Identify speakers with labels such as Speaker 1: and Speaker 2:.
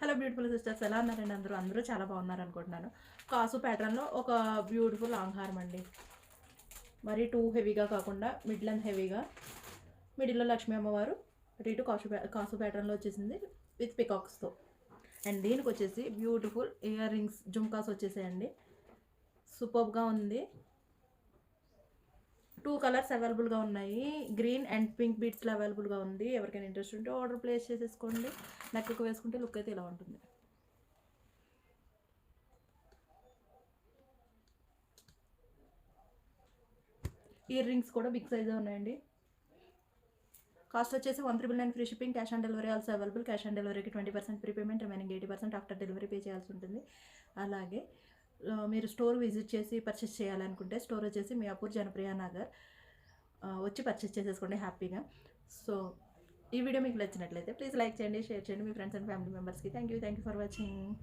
Speaker 1: Hello beautiful sisters, ఎలా ఉన్నారండి? అందరూ చాలా బాగున్నారు అనుకుంటున్నాను. కాసు ప్యాటర్న్లో ఒక బ్యూటిఫుల్ లాంగ్ హార్మ్ అండి. మరి టూ హెవీగా కాకుండా మిడ్ లెంత్ హెవీగా, మిడిల్లో లక్ష్మీ అమ్మవారు, అటు ఇటు కాసు ప్యాటర్న్లో వచ్చేసింది విత్ పికాక్స్తో. అండ్ దీనికి వచ్చేసి బ్యూటిఫుల్ ఇయర్ రింగ్స్ జుమ్కాస్ వచ్చేసాయండి. సూపర్గా ఉంది. 2 కలర్స్ అవైలబుల్గా ఉన్నాయి. గ్రీన్ అండ్ పింక్ బీట్స్లో అవైలబుల్గా ఉంది. ఎవరికైనా ఇంట్రెస్ట్ ఉంటే ఆర్డర్ ప్లేస్ చేసేసుకోండి. నెక్కు వేసుకుంటే లుక్ అయితే ఇలా ఉంటుంది. ఇయర్ రింగ్స్ కూడా బిగ్ సైజే ఉన్నాయండి. కాస్ట్ వచ్చేసి 1399 free shipping, cash on delivery also available. Cash on డెలివరీకి 20% prepayment, remaining 80% after delivery pay చేయాల్సి ఉంటుంది. అలాగే మీరు స్టోర్ విజిట్ చేసి పర్చేస్ చేయాలనుకుంటే స్టోర్ వచ్చేసి మియాపూర్ జనప్రియ నగర్, వచ్చి పర్చేస్ చేసేసుకోండి హ్యాపీగా. సో ఈ వీడియో మీకు నచ్చినట్లయితే ప్లీజ్ లైక్ చేయండి, షేర్ చేయండి మీ ఫ్రెండ్స్ అండ్ ఫ్యామిలీ మెంబర్స్కి. Thank you for watching.